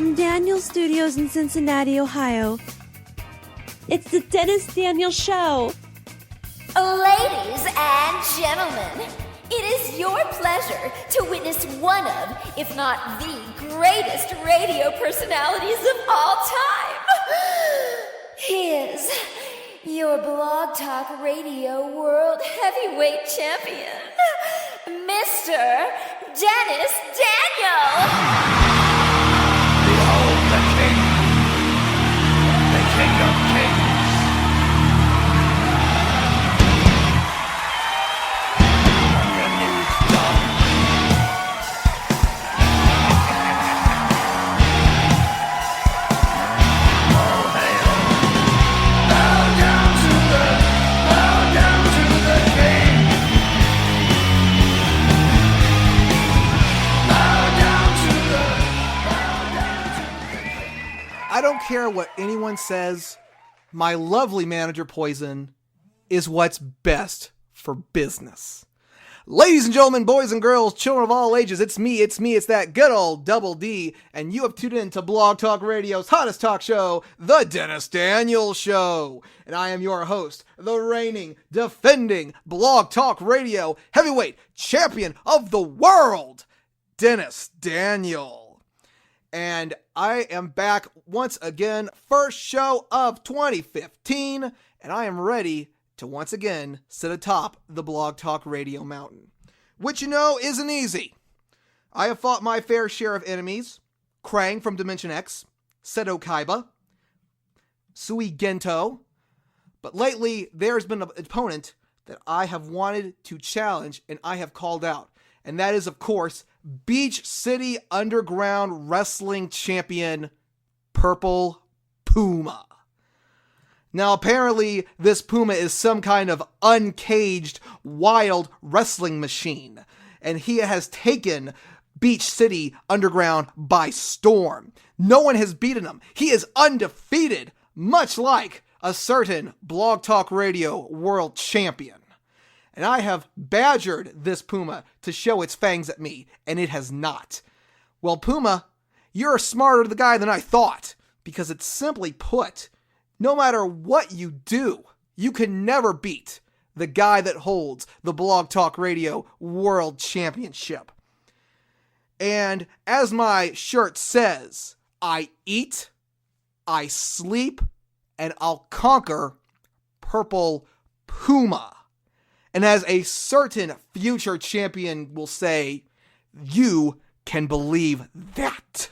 From Daniel Studios in Cincinnati, Ohio, it's the Dennis Daniel Show. Ladies and gentlemen, it is your pleasure to witness one of, if not the greatest radio personalities of all time. He is your Blog Talk Radio World Heavyweight Champion, Mr. Dennis Daniel. Behold the King, the King of Kings. On your knees, dog. All hail. Bow down to the King. I don't care what anyone says, my lovely manager Poison is what's best for business. Ladies and gentlemen, boys and girls, children of all ages, it's me, it's that good old Double D, and you have tuned in to Blog Talk Radio's hottest talk show, The Dennis Daniel Show. And I am your host, the reigning, defending Blog Talk Radio Heavyweight Champion of the world, Dennis Daniel. And I am back once again, first show of 2015, and I am ready to once again sit atop the Blog Talk Radio mountain, which you know isn't easy. I have fought my fair share of enemies: Krang from Dimension X, Seto Kaiba, Sui Gento, but lately there's been an opponent that I have wanted to challenge and I have called out, and that is, of course, Beach City Underground Wrestling Champion, Purple Puma. Now, apparently, this Puma is some kind of uncaged, wild wrestling machine, and he has taken Beach City Underground by storm. No one has beaten him. He is undefeated, much like a certain Blog Talk Radio World Champion. And I have badgered this Puma to show its fangs at me, and it has not. Well, Puma, you're a smarter guy than I thought, because it's simply put, no matter what you do, you can never beat the guy that holds the Blog Talk Radio World Championship. And as my shirt says, I eat, I sleep, and I'll conquer Purple Puma. And as a certain future champion will say, you can believe that.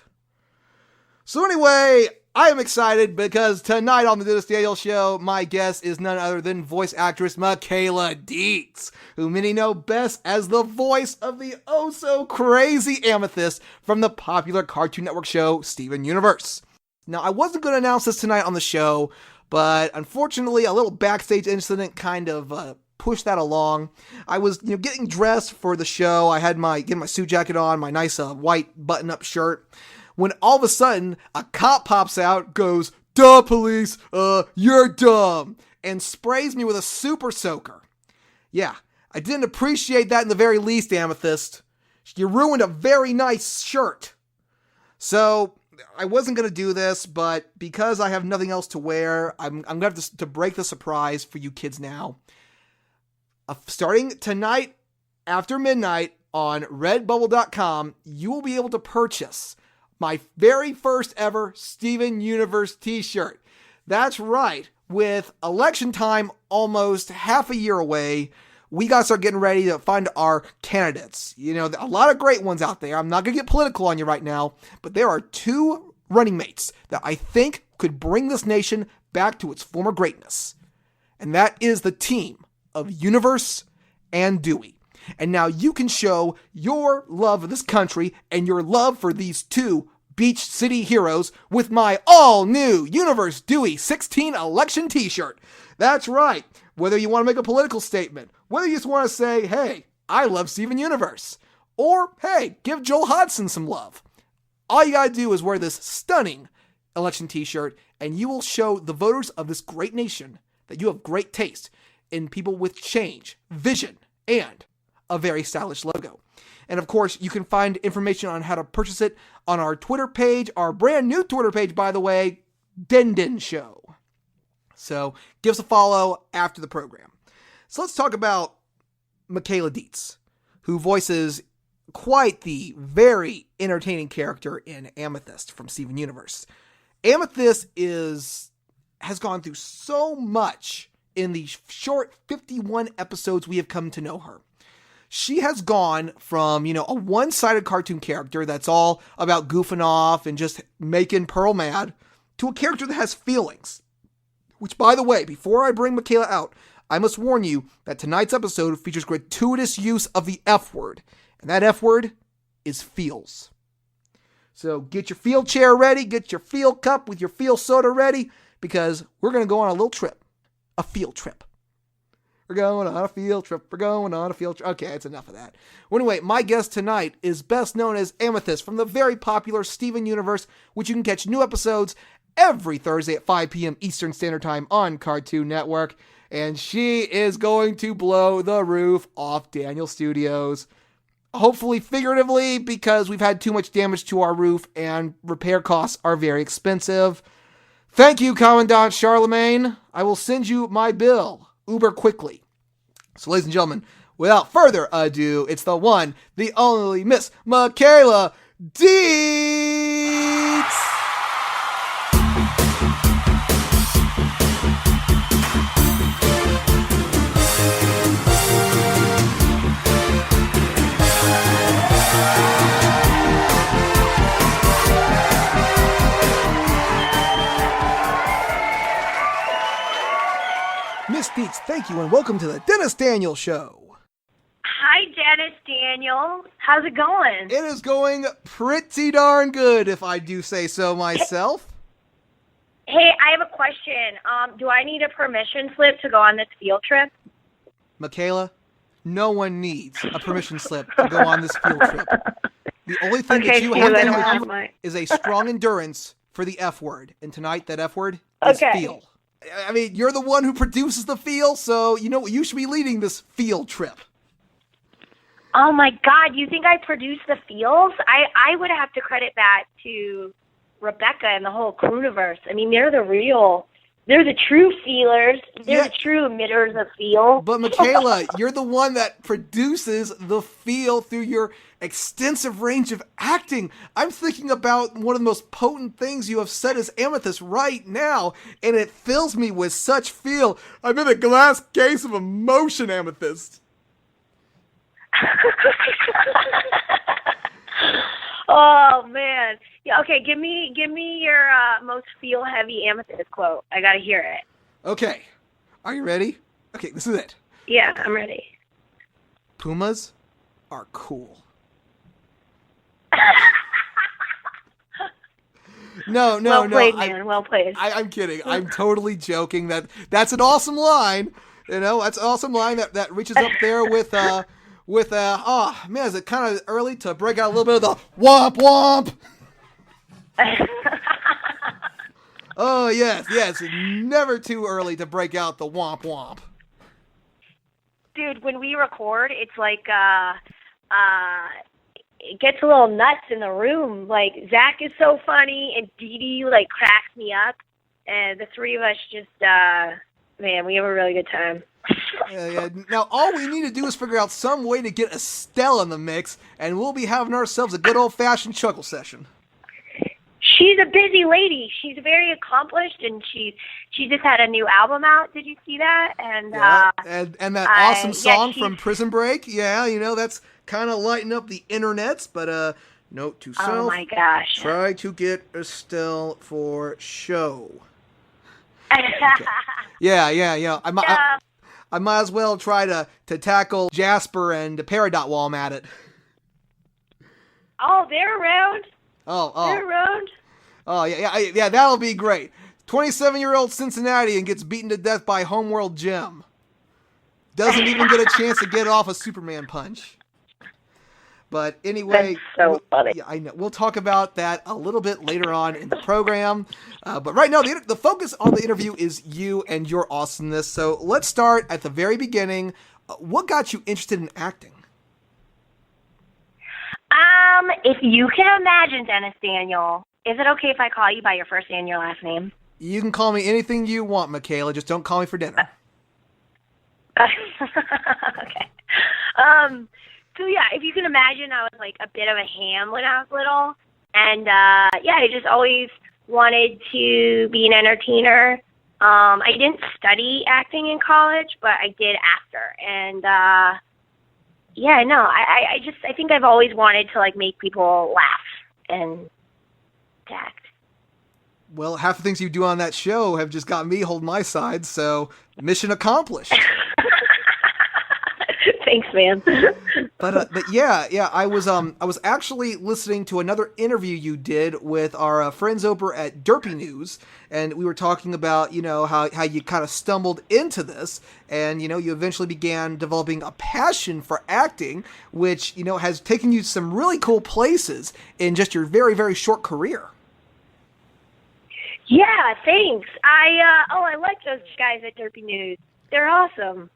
So anyway, I am excited because tonight on the Dennis Daniel Show, my guest is none other than voice actress Michaela Dietz, who many know best as the voice of the oh-so-crazy Amethyst from the popular Cartoon Network show Steven Universe. Now, I wasn't going to announce this tonight on the show, but unfortunately, a little backstage incident kind of push that along. I was, getting dressed for the show. I had getting my suit jacket on, my nice white button-up shirt, when all of a sudden a cop pops out, goes, "Duh, police, you're dumb," and sprays me with a super soaker. Yeah, I didn't appreciate that in the very least, Amethyst. You ruined a very nice shirt. So I wasn't going to do this, but because I have nothing else to wear, I'm going to have to break the surprise for you kids now. Starting tonight after midnight on redbubble.com, you will be able to purchase my very first ever Steven Universe t-shirt. That's right. With election time almost half a year away, we got to start getting ready to find our candidates. A lot of great ones out there. I'm not going to get political on you right now, but there are two running mates that I think could bring this nation back to its former greatness. And that is the team of Universe and Dewey. And now you can show your love of this country and your love for these two Beach City heroes with my all-new Universe Dewey 16 election t-shirt. That's right. Whether you want to make a political statement, whether you just want to say, hey, I love Steven Universe, or hey, give Joel Hodgson some love. All you gotta do is wear this stunning election t-shirt, and you will show the voters of this great nation that you have great taste in people with change, vision, and a very stylish logo. And of course, you can find information on how to purchase it on our Twitter page, our brand new Twitter page, by the way, Den Show. So give us a follow after the program. So let's talk about Michaela Dietz, who voices quite the very entertaining character in Amethyst from Steven Universe. Amethyst has gone through so much in the short 51 episodes we have come to know her. She has gone from, a one-sided cartoon character that's all about goofing off and just making Pearl mad to a character that has feelings. Which, by the way, before I bring Michaela out, I must warn you that tonight's episode features gratuitous use of the F word. And that F word is feels. So get your feel chair ready, get your feel cup with your feel soda ready, because we're going to go on a little trip. A field trip. We're going on a field trip. We're going on a field trip. Okay, it's enough of that. Well, anyway, my guest tonight is best known as Amethyst from the very popular Steven Universe, which you can catch new episodes every Thursday at 5 p.m. Eastern Standard Time on Cartoon Network. And she is going to blow the roof off Daniel Studios. Hopefully figuratively, because we've had too much damage to our roof and repair costs are very expensive. Thank you, Commandant Charlemagne. I will send you my bill uber quickly. So, ladies and gentlemen, without further ado, it's the one, the only Miss Michaela Dietz. Miss Dietz, thank you and welcome to the Dennis Daniel Show. Hi, Dennis Daniel. How's it going? It is going pretty darn good, if I do say so myself. Hey, I have a question. Do I need a permission slip to go on this field trip? Michaela, no one needs a permission slip to go on this field trip. The only thing that you have to have is a strong endurance for the F word. And tonight, that F word is feel. I mean, you're the one who produces the feel, so you know you should be leading this field trip. Oh my God, you think I produce the feels? I would have to credit that to Rebecca and the whole Crewniverse. I mean, they're the true feelers. They're the true emitters of feel. But Michaela, you're the one that produces the feel through your extensive range of acting. I'm thinking about one of the most potent things you have said as Amethyst right now, and it fills me with such feel. I'm in a glass case of emotion, Amethyst. Oh man. Yeah, okay, give me your most feel heavy Amethyst quote. I gotta hear it. Okay. Are you ready? Okay, this is it. Yeah, I'm ready. Pumas are cool. No. Well played, man. Well played. I'm kidding. I'm totally joking. That's an awesome line. That's an awesome line that reaches up there with oh man, is it kind of early to break out a little bit of the womp womp? Oh yes, never too early to break out the womp womp. Dude, when we record, it's like it gets a little nuts in the room. Like, Zach is so funny, and Dee Dee, like, cracks me up. And the three of us just, man, we have a really good time. Yeah. Now, all we need to do is figure out some way to get Estelle in the mix, and we'll be having ourselves a good old-fashioned chuckle session. She's a busy lady. She's very accomplished, and she just had a new album out. Did you see that? And and that awesome song from Prison Break. Yeah, that's kind of lighting up the internets. But note to self: oh my gosh, try to get Estelle for show. Okay. Yeah. I might as well try to tackle Jasper and Peridot while I'm at it. Oh, they're around. Oh. They're around. Oh, yeah, that'll be great. 27-year-old Cincinnati and gets beaten to death by Homeworld Jim. Doesn't even get a chance to get off a Superman punch. But anyway, that's so funny. Yeah, I know. We'll talk about that a little bit later on in the program. But right now, the focus on the interview is you and your awesomeness. So let's start at the very beginning. What got you interested in acting? If you can imagine, Dennis Daniel, is it okay if I call you by your first and your last name? You can call me anything you want, Michaela. Just don't call me for dinner. Okay. So yeah, if you can imagine, I was like a bit of a ham when I was little, and I just always wanted to be an entertainer. I didn't study acting in college, but I did after, and I think I've always wanted to like make people laugh and to act. Well, half the things you do on that show have just got me holding my side, so mission accomplished. Thanks, man. But I was actually listening to another interview you did with our friends over at Derpy News, and we were talking about, how you kind of stumbled into this, and, you eventually began developing a passion for acting, which, has taken you to some really cool places in just your very, very short career. Yeah, thanks. I like those guys at Derpy News. They're awesome.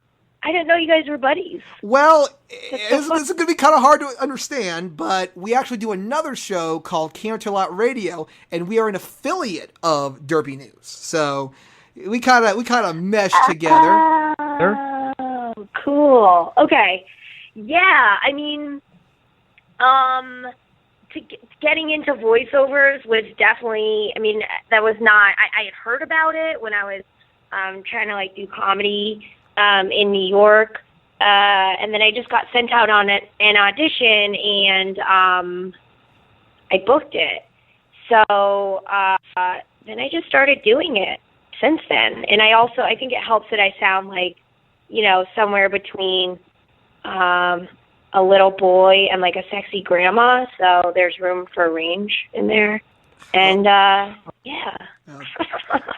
I didn't know you guys were buddies. Well, this is going to be kind of hard to understand, but we actually do another show called Counterlot Radio, and we are an affiliate of Derpy News. So we kind of mesh together. Oh, cool. Okay. Yeah, I mean, getting into voiceovers was definitely, that was not, I had heard about it when I was trying to like do comedy in New York, and then I just got sent out on an audition, and I booked it. So then I just started doing it since then. And I think it helps that I sound like, somewhere between a little boy and like a sexy grandma, so there's room for range in there. And yeah.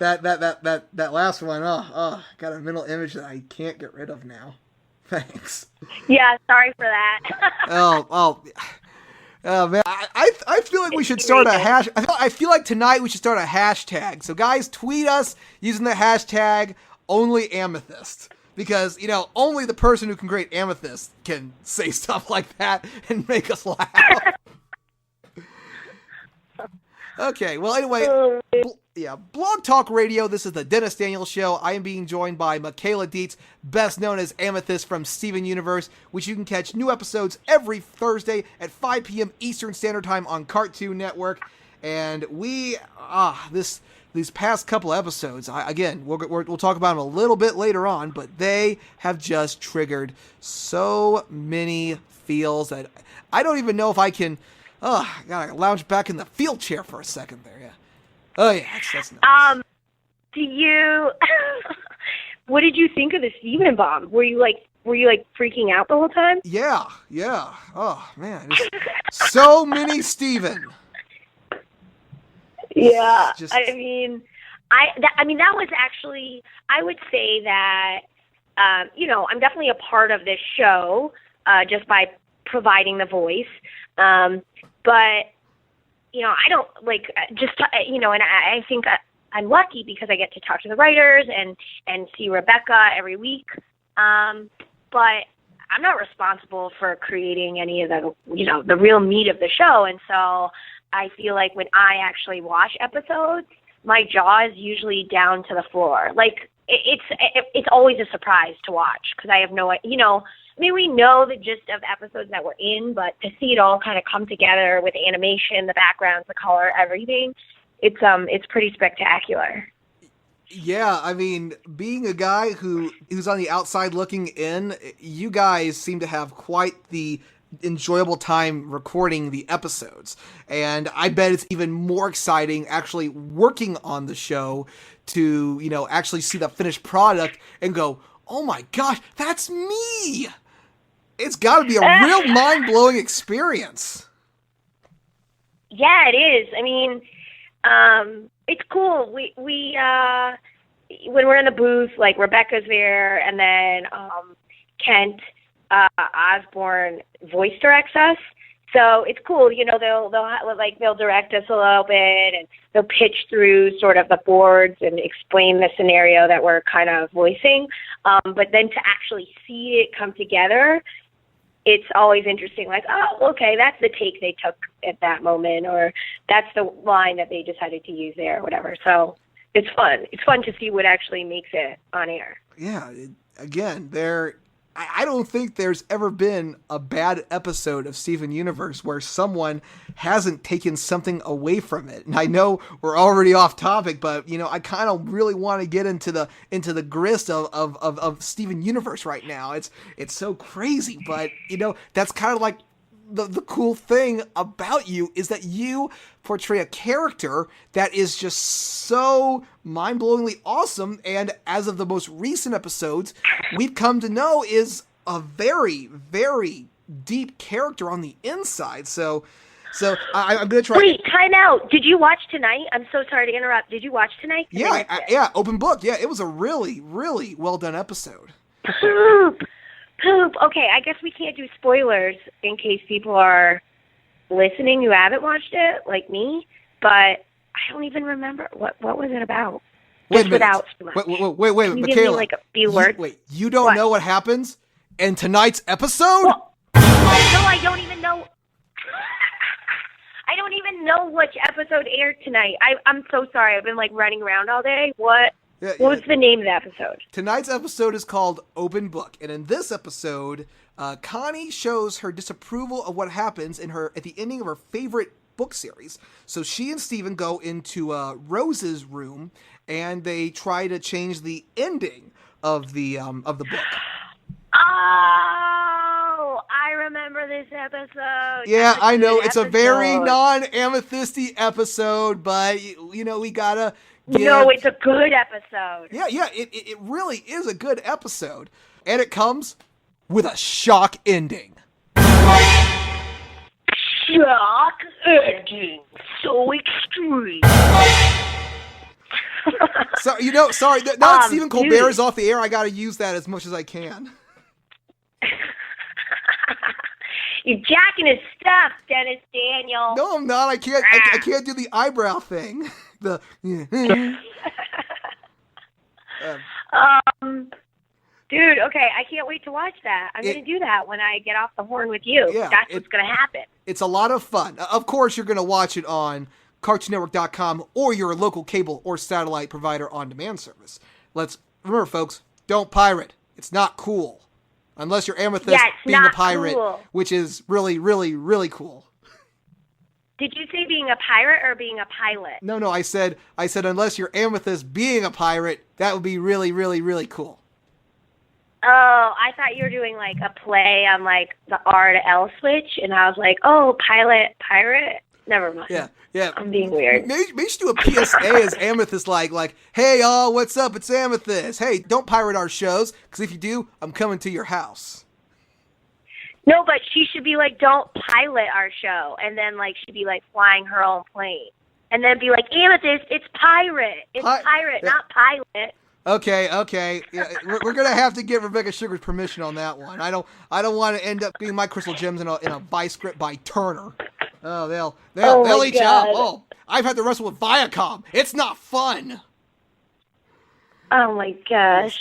That last one, got a mental image that I can't get rid of now. Thanks. Yeah, sorry for that. Oh man, I feel like we should start a hash. I feel like tonight we should start a hashtag. So guys, tweet us using the hashtag #OnlyAmethyst. Because, only the person who can create Amethyst can say stuff like that and make us laugh. Okay, well, anyway, Blog Talk Radio, this is the Dennis Daniels Show. I am being joined by Michaela Dietz, best known as Amethyst from Steven Universe, which you can catch new episodes every Thursday at 5 p.m. Eastern Standard Time on Cartoon Network. And these past couple episodes, we'll talk about them a little bit later on, but they have just triggered so many feels that I don't even know if I can. I gotta lounge back in the field chair for a second there. Yeah. Oh yeah, that's nice. What did you think of the Steven bomb? Were you freaking out the whole time? Yeah. Oh man, so many Steven. Yeah, that was actually, I would say that, I'm definitely a part of this show, just by providing the voice. But, I don't and I think I'm lucky because I get to talk to the writers and see Rebecca every week. But I'm not responsible for creating any of the real meat of the show. And so I feel like when I actually watch episodes, my jaw is usually down to the floor. Like it's always a surprise to watch because I have no, we know the gist of episodes that we're in, but to see it all kind of come together with the animation, the backgrounds, the color, everything, it's pretty spectacular. Yeah, being a guy who's on the outside looking in, you guys seem to have quite the enjoyable time recording the episodes. And I bet it's even more exciting actually working on the show to, actually see the finished product and go, oh my gosh, that's me! It's got to be a real mind-blowing experience. Yeah, it is. It's cool. We when we're in the booth, like Rebecca's there, and then Kent Osborne voice directs us. So it's cool. They'll direct us a little bit, and they'll pitch through sort of the boards and explain the scenario that we're kind of voicing. But then to actually see it come together, it's always interesting. Like, oh, okay, that's the take they took at that moment, or that's the line that they decided to use there, or whatever. So it's fun. It's fun to see what actually makes it on air. Yeah. Again, I don't think there's ever been a bad episode of Steven Universe where someone hasn't taken something away from it. And I know we're already off topic, but I kind of really want to get into the grist of Steven Universe right now. It's so crazy, but that's kind of like the cool thing about you is that you portray a character that is just so mind-blowingly awesome, and as of the most recent episodes, we've come to know is a very, very deep character on the inside. So I'm going to try... Wait, time out. Did you watch tonight? I'm so sorry to interrupt. Did you watch tonight? Yeah, open book. Yeah, it was a really, really well-done episode. Poop. Okay, I guess we can't do spoilers in case people are listening who haven't watched it, like me, but I don't even remember. What was it about? Wait a minute. Without wait, Can you Michaela. give me like a few words? You don't know what happens in tonight's episode? Well, no, I don't even know. I don't even know which episode aired tonight. I'm so sorry. I've been like running around all day. What was the name of the episode? Tonight's episode is called Open Book, and in this episode, Connie shows her disapproval of what happens at the ending of her favorite book series. So she and Steven go into Rose's room, and they try to change the ending of the book. Oh, I remember this episode. Yeah, I know it's a very non-amethysty episode, but we gotta. No, it's a good episode. Yeah, it really is a good episode. And it comes with a shock ending. Shock ending. So extreme. So, sorry, now that Stephen Colbert is off the air, I gotta use that as much as I can. You're jacking his stuff, Dennis Daniel. No, I'm not. I can't do the eyebrow thing. Dude, okay, I can't wait to watch that. I'm going to do that when I get off the horn with you. Yeah, that's what's going to happen. It's a lot of fun. Of course, you're going to watch it on CartoonNetwork.com or your local cable or satellite provider on-demand service. Remember, folks, don't pirate. It's not cool. Unless you're Amethyst being a pirate, cool. Which is really, really, really cool. Did you say being a pirate or being a pilot? No, I said unless you're Amethyst being a pirate, that would be really, really, really cool. Oh, I thought you were doing like a play on like the R to L switch, and I was like, oh, pilot, pirate? Never mind. Yeah. I'm being weird. Maybe you should do a PSA as Amethyst, like, hey, y'all, what's up? It's Amethyst. Hey, don't pirate our shows, because if you do, I'm coming to your house. No, but she should be like, don't pilot our show, and then like she'd be like flying her own plane, and then be like, Amethyst, it's pirate. It's pirate, not pilot. Okay. Yeah, we're gonna have to get Rebecca Sugar's permission on that one. I don't want to end up getting my crystal gems in a bi-script by Turner. Oh, they'll eat you up. Oh, I've had to wrestle with Viacom. It's not fun. Oh my gosh.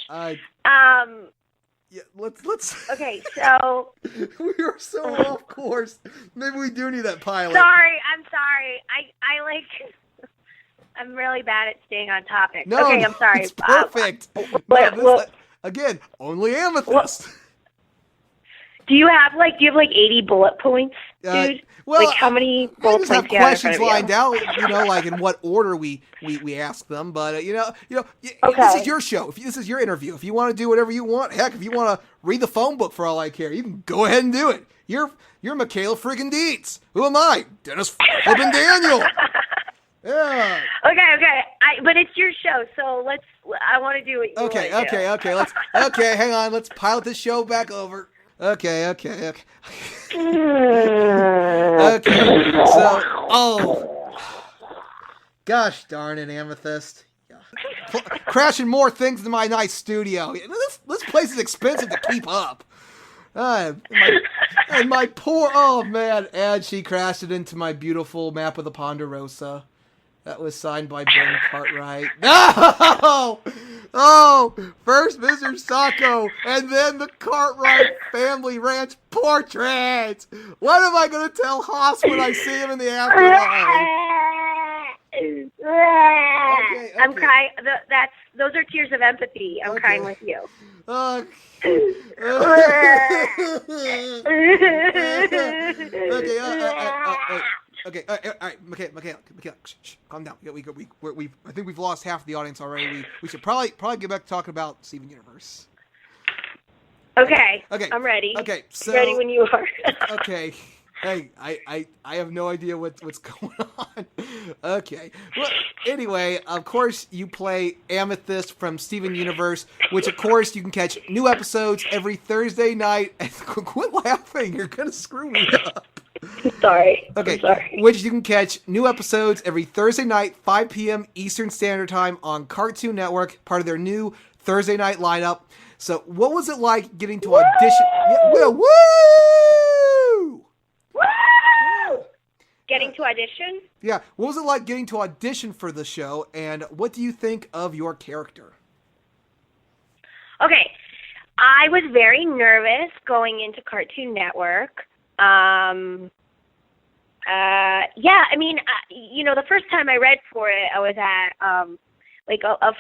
Yeah, let's. Okay, so we are so off course. Maybe we do need that pilot. I'm sorry. I like. I'm really bad at staying on topic. No, okay, I'm sorry. It's perfect. Again, only Amethyst. Do you have like 80 bullet points, dude? Well, like how many bullet points do you have in front of you? questions lined out, like in what order we ask them. But this is your show. This is your interview. If you want to do whatever you want, heck, if you want to read the phone book for all I care, you can go ahead and do it. You're Michaela freaking Dietz. Who am I? Dennis flippin' Daniel. Yeah. Okay. But it's your show, so I want to do what you want to do. Okay. Hang on. Let's pilot this show back over. Okay. Okay. So, gosh darn it, Amethyst. Crashing more things into my nice studio. This place is expensive to keep up. And my poor, and she crashed it into my beautiful map of the Ponderosa. That was signed by Ben Cartwright. No! Oh, first Mr. Sacco, and then the Cartwright Family Ranch portrait. What am I going to tell Haas when I see him in the afterlife? Okay. I'm crying. Those are tears of empathy. I'm crying with you. Okay, all right, Michaela, shh, calm down. I think we've lost half the audience already. We should probably get back to talking about Steven Universe. Okay, Okay, I'm ready. Okay, so ready when you are. Okay. Hey, I have no idea what's going on. Okay. Well, anyway, of course, you play Amethyst from Steven Universe, which, of course, you can catch new episodes every Thursday night. Quit laughing. You're going to screw me up. Sorry. Okay. I'm sorry. Which you can catch new episodes every Thursday night, 5 p.m. Eastern Standard Time on Cartoon Network, part of their new Thursday night lineup. So what was it like getting to audition? Yeah, woo! Woo! Getting to audition? Yeah. What was it like getting to audition for the show, and what do you think of your character? Okay. I was very nervous going into Cartoon Network. The first time I read for it, I was at,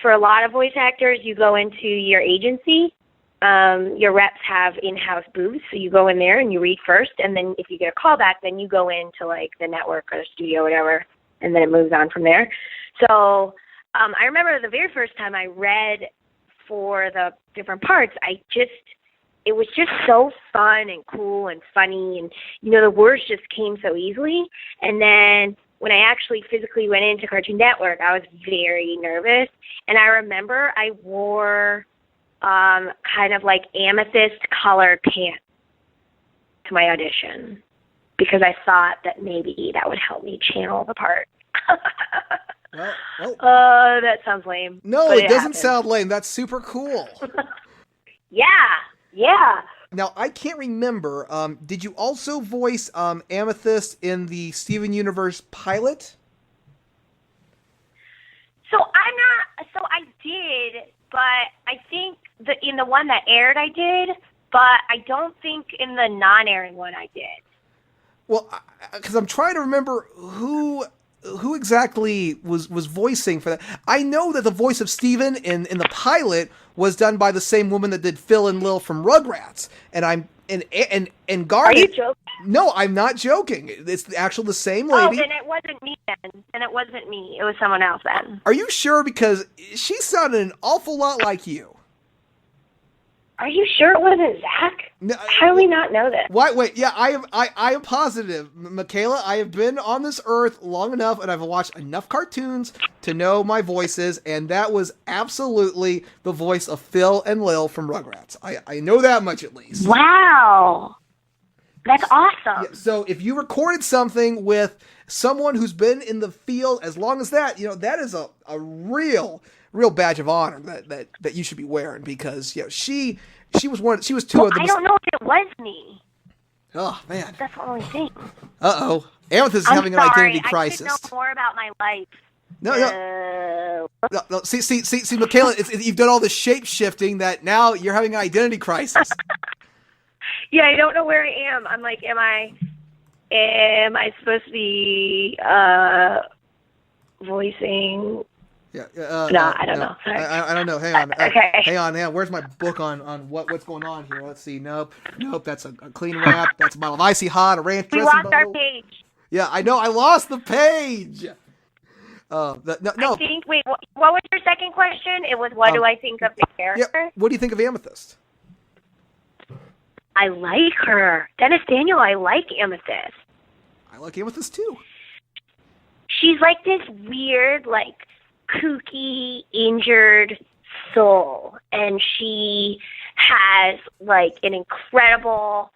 for a lot of voice actors, you go into your agency. Your reps have in-house booths, so you go in there and you read first, and then if you get a callback, then you go into, the network or the studio or whatever, and then it moves on from there. So I remember the very first time I read for the different parts, it was just so fun and cool and funny, and, the words just came so easily. And then when I actually physically went into Cartoon Network, I was very nervous. And I remember I wore kind of like amethyst colored pants to my audition because I thought that maybe that would help me channel the part. That sounds lame. No, it doesn't sound lame. That's super cool. Yeah. Now, I can't remember. Did you also voice Amethyst in the Steven Universe pilot? So I did, but I think in the one that aired I did, but I don't think in the non-airing one I did. Well, because I'm trying to remember who exactly was voicing for that. I know that the voice of Steven in the pilot was done by the same woman that did Phil and Lil from Rugrats, and Garnet. Are you joking? No, I'm not joking. It's actually the same lady. Oh, then it wasn't me then. Then it wasn't me. It was someone else then. Are you sure? Because she sounded an awful lot like you. Are you sure it wasn't Zach? No, how do we not know this? Wait, yeah, I am positive. Michaela, I have been on this earth long enough, and I've watched enough cartoons to know my voices, and that was absolutely the voice of Phil and Lil from Rugrats. I know that much at least. Wow. That's awesome. Yeah, so if you recorded something with someone who's been in the field as long as that, that is a real badge of honor that you should be wearing, because she was two of them. I don't know if it was me. Oh man, that's the only thing. Amethyst is having an identity crisis. I should know more about my life. No. See, Michaela, you've done all this shape shifting that now you're having an identity crisis. Yeah, I don't know where I am. I'm like, am I supposed to be voicing? Yeah. I don't know. Sorry. I don't know. Hang on. Okay. Hang on. Where's my book on what's going on here? Let's see. Nope. That's a clean wrap. That's a bottle of Icy Hot, a ranch dressing We lost our bottle. page. Yeah, I know. I lost the page. No. I think. Wait. What was your second question? It was, what do I think of the character? Yeah. What do you think of Amethyst? I like her. Dennis Daniel, I like Amethyst. I like Amethyst too. She's like this weird, kooky, injured soul. And she has, an incredible...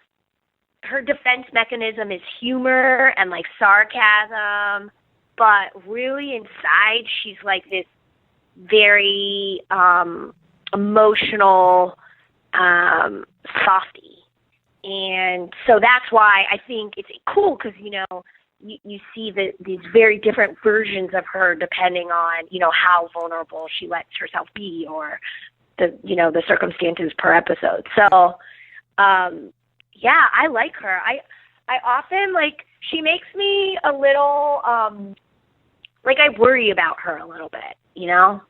Her defense mechanism is humor and, sarcasm. But really inside, she's this very emotional softie. And so that's why I think it's cool, because, you see these very different versions of her depending on, how vulnerable she lets herself be, or the circumstances per episode. So, I like her. I often, she makes me a little, I worry about her a little bit, Yeah,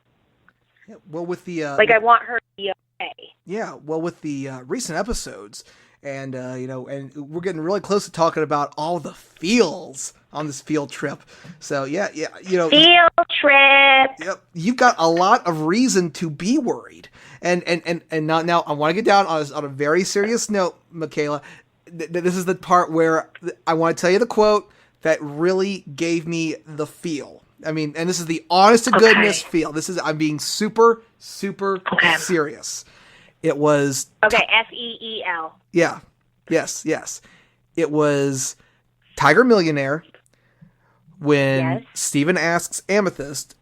well, with the I want her to be okay. Yeah, well, with the recent episodes, and and we're getting really close to talking about all the feels on this field trip. So yeah, field trip. Yep, you've got a lot of reason to be worried. And now I want to get down on a very serious note, Michaela. This is the part where I want to tell you the quote that really gave me the feel. I mean, and this is the honest to goodness feel. I'm being super, super serious. It was... FEEL. Yeah. Yes. It was Tiger Millionaire when Steven asks Amethyst,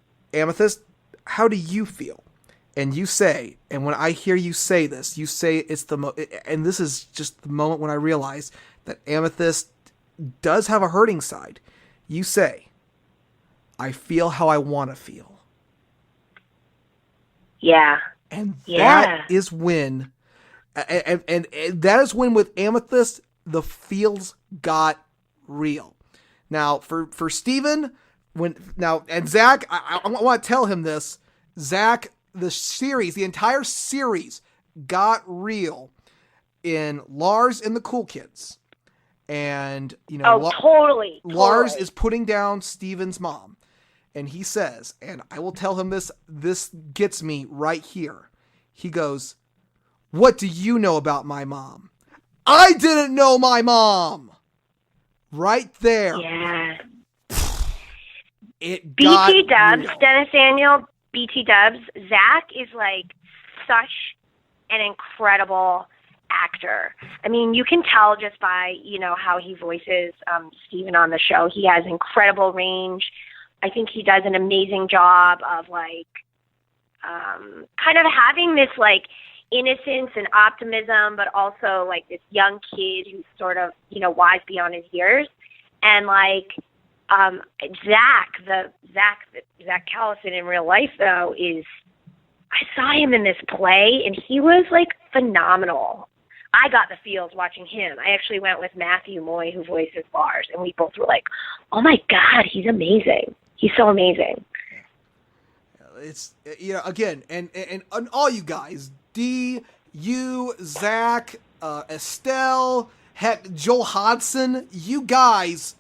how do you feel? And you say, and when I hear you say this, you say it's and this is just the moment when I realized that Amethyst does have a hurting side. You say, I feel how I want to feel. Yeah. And that is when, and that is when with Amethyst, the feels got real. Now, for Steven, and Zach, I want to tell him this, Zach, the entire series got real in Lars and the Cool Kids. And, totally. Lars is putting down Steven's mom. And he says, and I will tell him this gets me right here. He goes, what do you know about my mom? I didn't know my mom. Right there. Yeah. It BT got Dubs, real. Dennis Daniel, BT Dubs, Zach is such an incredible actor. I mean, you can tell just by, how he voices Steven on the show. He has incredible range. I think he does an amazing job of kind of having this innocence and optimism, but also this young kid who's sort of, wise beyond his years. And Zach Callison in real life though I saw him in this play and he was phenomenal. I got the feels watching him. I actually went with Matthew Moy, who voices Lars, and we both were like, oh my God, he's amazing. He's so amazing. It's, again, and all you guys, D, you, Zach, Estelle, heck, Joel Hodson, you guys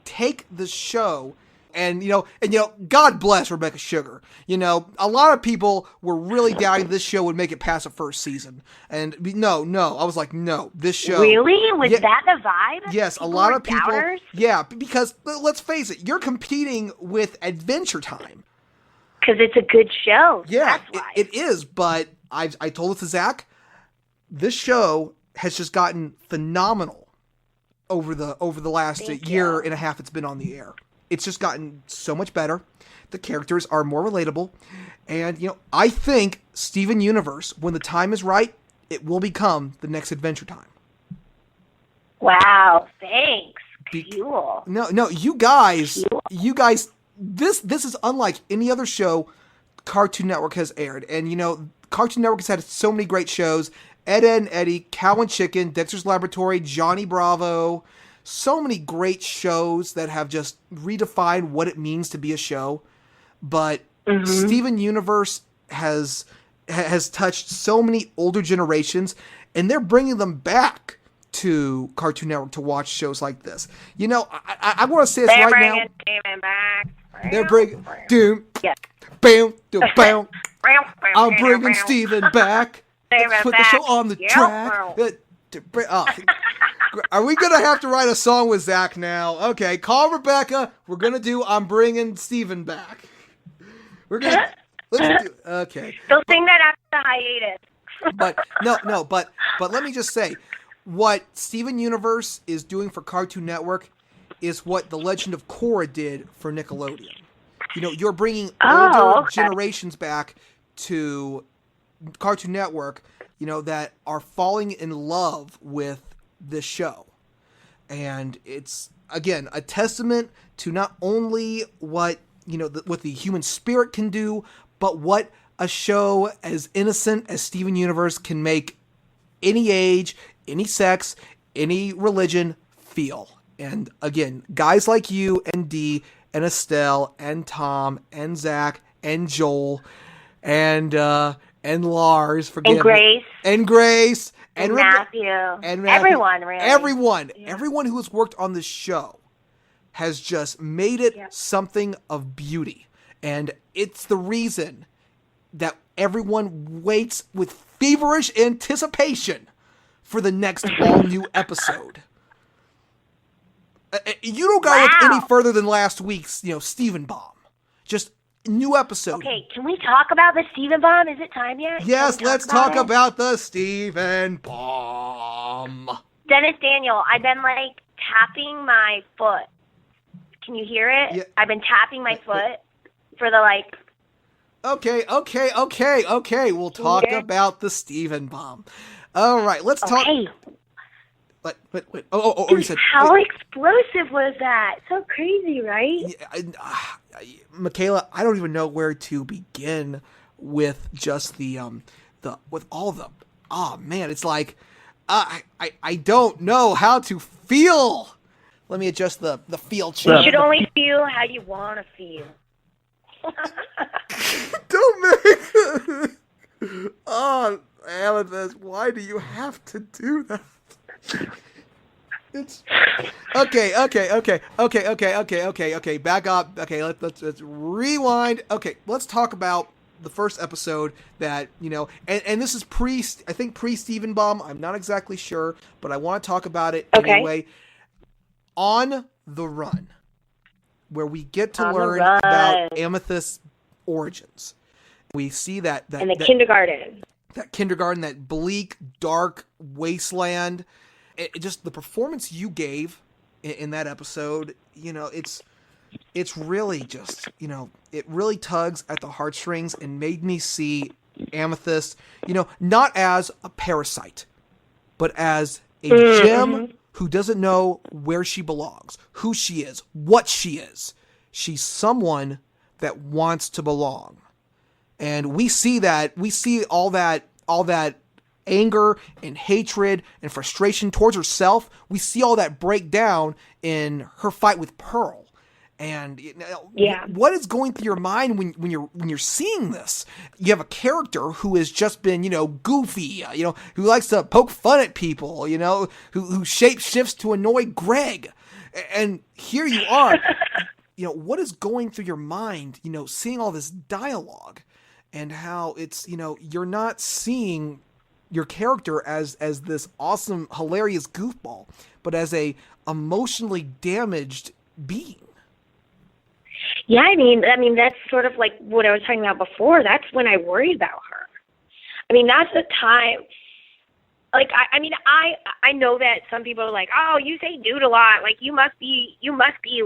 take the show and God bless Rebecca Sugar. A lot of people were really doubting this show would make it past the first season. And no, I was like, no, this show. Really? Was that the vibe? Yes, people a lot of people. Doubters? Yeah, because let's face it, you're competing with Adventure Time. Because it's a good show. Yeah, that's why. it is. But I told it to Zach, this show has just gotten phenomenal over the last year and a half it's been on the air. It's just gotten so much better. The characters are more relatable. And, I think Steven Universe, when the time is right, it will become the next Adventure Time. Wow, thanks. Cool. No, you guys, this is unlike any other show Cartoon Network has aired. And, Cartoon Network has had so many great shows. Ed, Edd and Eddy, Cow and Chicken, Dexter's Laboratory, Johnny Bravo. So many great shows that have just redefined what it means to be a show. But Steven Universe has touched so many older generations, and they're bringing them back to Cartoon Network to watch shows like this. I want to say this right now. Steven back. They're bringing bam. I'm bringing Steven back. Let's put the show on the track. Are we going to have to write a song with Zach now? Okay, call Rebecca. We're going to do I'm Bringing Steven Back. Let's do, okay. They'll sing that after the hiatus. But let me just say, what Steven Universe is doing for Cartoon Network is what The Legend of Korra did for Nickelodeon. You're bringing older generations back to Cartoon Network, that are falling in love with this show. And it's again, a testament to not only what, what the human spirit can do, but what a show as innocent as Steven Universe can make any age, any sex, any religion feel. And again, guys like you and Dee and Estelle and Tom and Zach and Joel and Lars, and Grace. And Grace. And Matthew. Everyone, really. Everyone who has worked on this show has just made it something of beauty. And it's the reason that everyone waits with feverish anticipation for the next all-new episode. You don't go any further than last week's, Steven Bomb. Just new episode. Okay, can we talk about the Steven Bomb? Is it time yet? Yes, let's talk about the Steven Bomb. Dennis Daniel, I've been, tapping my foot. Can you hear it? Yeah. I've been tapping my foot for the, Okay. We'll talk about the Steven Bomb. All right, let's talk. Okay. Wait. You said, how explosive was that? So crazy, right? Michaela, I don't even know where to begin with just with all the. Oh man, it's like I don't know how to feel. Let me adjust the feel chart. You should only feel how you want to feel. Don't make. Oh, Amethyst, why do you have to do that? It's okay. Back up. Okay, let's rewind. Okay, let's talk about the first episode that, and this is pre Steven Bomb. I'm not exactly sure, but I want to talk about it anyway. On the Run, where we get to learn about Amethyst's origins. We see that in the kindergarten. That kindergarten, that bleak, dark wasteland. It just the performance you gave in that episode, it's really just, it really tugs at the heartstrings and made me see Amethyst, not as a parasite, but as a gem who doesn't know where she belongs, who she is, what she is. She's someone that wants to belong. And we see all that anger and hatred and frustration towards herself. We see all that break down in her fight with Pearl. And what is going through your mind when you're seeing this? You have a character who has just been, goofy, who likes to poke fun at people, who shape shifts to annoy Greg. And here you are, what is going through your mind, seeing all this dialogue and how it's, you're not seeing your character as this awesome, hilarious goofball, but as a emotionally damaged being. Yeah, I mean that's sort of like what I was talking about before. That's when I worried about her. I mean, that's the time. Like, I know that some people are like, oh, you say dude a lot. Like, you must be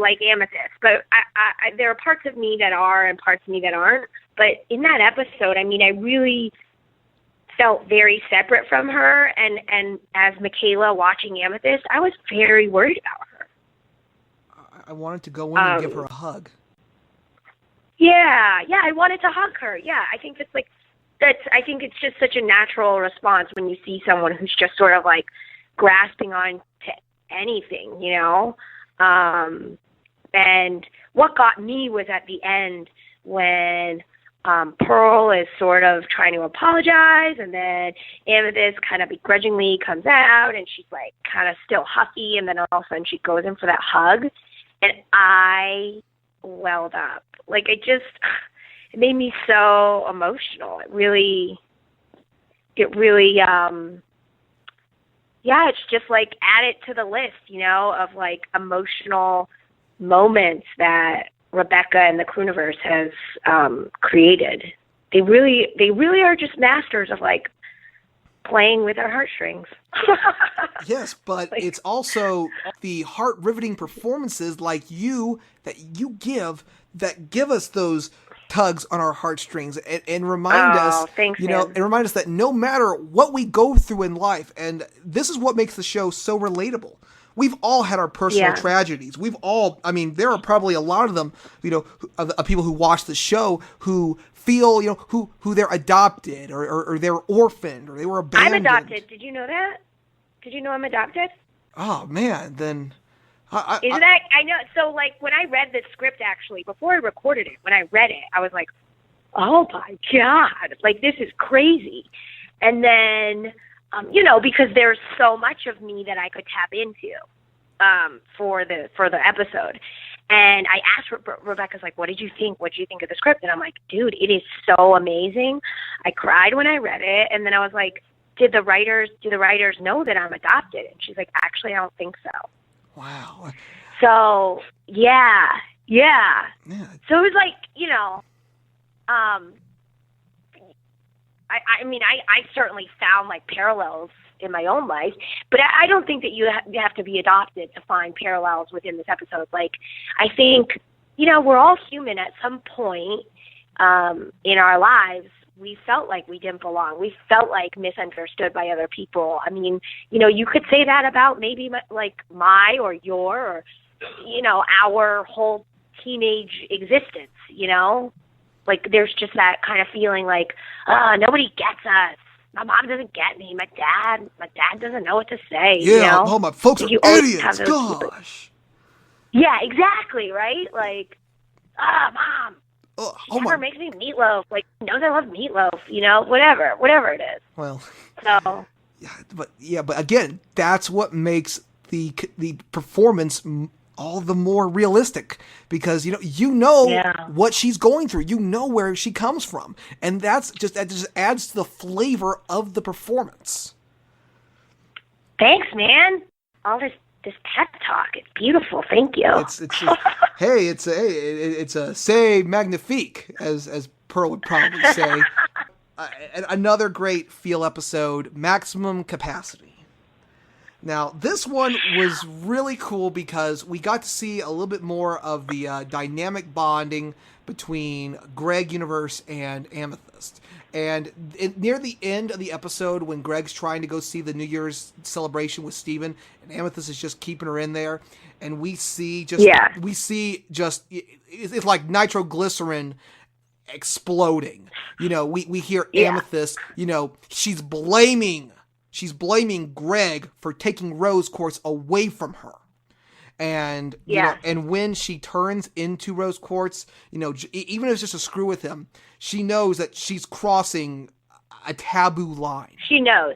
like Amethyst. But I there are parts of me that are and parts of me that aren't. But in that episode, I really felt very separate from her. And as Michaela watching Amethyst, I was very worried about her. I wanted to go in and give her a hug. Yeah, I wanted to hug her. Yeah, I think I think it's just such a natural response when you see someone who's just sort of like grasping on to anything, And what got me was at the end when Pearl is sort of trying to apologize, and then Amethyst kind of begrudgingly comes out, and she's like kind of still huffy, and then all of a sudden she goes in for that hug, and I welled up. Like, it made me so emotional. It really, it's just like add it to the list, of like emotional moments that Rebecca and the Crewniverse has created. They really are just masters of like playing with our heartstrings. Yes, but it's also the heart-riveting performances like you that you give that give us those tugs on our heartstrings and remind us, thanks, and remind us that no matter what we go through in life, and this is what makes the show so relatable. we've all had our personal tragedies. We've all, I mean, there are probably a lot of them, you know, of people who watch the show who feel, you know, who they're adopted or they're orphaned or they were abandoned. I'm adopted. Did you know that? Did you know I'm adopted? Oh, man, then... I know, so, like, when I read the script, actually, before I recorded it, when I read it, I was like, oh, my God, like, this is crazy. And then, you know, because there's so much of me that I could tap into for the episode. And I asked Rebecca's like, what did you think? What did you think of the script? And I'm like, dude, it is so amazing. I cried when I read it. And then I was like, do the writers know that I'm adopted? And she's like, actually, I don't think so. Wow. So, yeah. So it was like, you know, I mean, I certainly found, like, parallels in my own life, but I don't think that you have to be adopted to find parallels within this episode. Like, I think, you know, we're all human at some point in our lives. We felt like we didn't belong. We felt like misunderstood by other people. I mean, you know, you could say that about maybe my or your or, you know, our whole teenage existence, you know? Like, there's just that kind of feeling like, nobody gets us. My mom doesn't get me. My dad doesn't know what to say. Yeah, you know? oh, my folks are idiots. Gosh. Yeah, exactly, right? Like, Mom. She never my. makes me meatloaf. Like, knows I love meatloaf, you know, whatever it is. Well, so. But again, that's what makes the performance all the more realistic because, you know what she's going through. You know where she comes from. And that just adds to the flavor of the performance. Thanks, man. All this pep talk. It's beautiful. Thank you. It's a say magnifique, as Pearl would probably say. Another great feel episode, Maximum Capacity. Now, this one was really cool because we got to see a little bit more of the dynamic bonding between Greg Universe and Amethyst. And near the end of the episode, when Greg's trying to go see the New Year's celebration with Steven, and Amethyst is just keeping her in there, and we see it's like nitroglycerin exploding. We hear Amethyst, she's blaming Greg for taking rose quartz away from her. And and when she turns into rose quartz, even if it's just a screw with him, she knows that she's crossing a taboo line. She knows.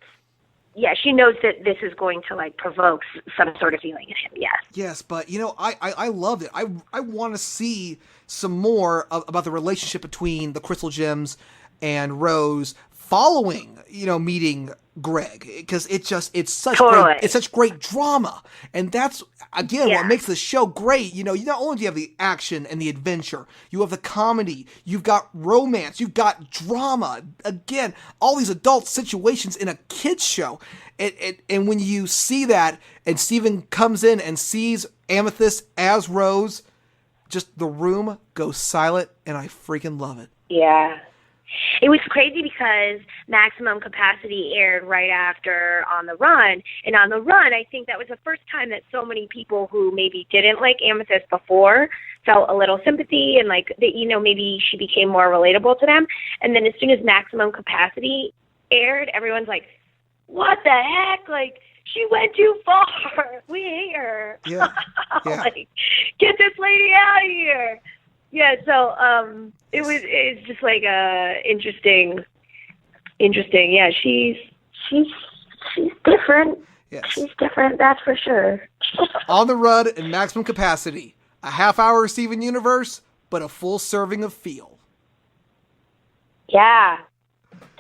Yeah, she knows that this is going to provoke some sort of feeling in him. Yes. Yes, but I loved it. I want to see some more about the relationship between the Crystal Gems and Rose following meeting Greg, because it's such great drama, and that's again what makes the show great. Not only do you have the action and the adventure, you have the comedy, you've got romance, you've got drama. Again, all these adult situations in a kids show, and when you see that, and Steven comes in and sees Amethyst as Rose, just the room goes silent, and I freaking love it. Yeah. It was crazy because Maximum Capacity aired right after On the Run. And On the Run, I think that was the first time that so many people who maybe didn't like Amethyst before felt a little sympathy and maybe she became more relatable to them. And then as soon as Maximum Capacity aired, everyone's like, what the heck? She went too far. We hate her. Yeah. Get this lady out of here. Yeah, so it's just interesting. Yeah, she's different. Yes. She's different, that's for sure. On the Run and Maximum Capacity, a half-hour Steven Universe, but a full serving of feel. Yeah,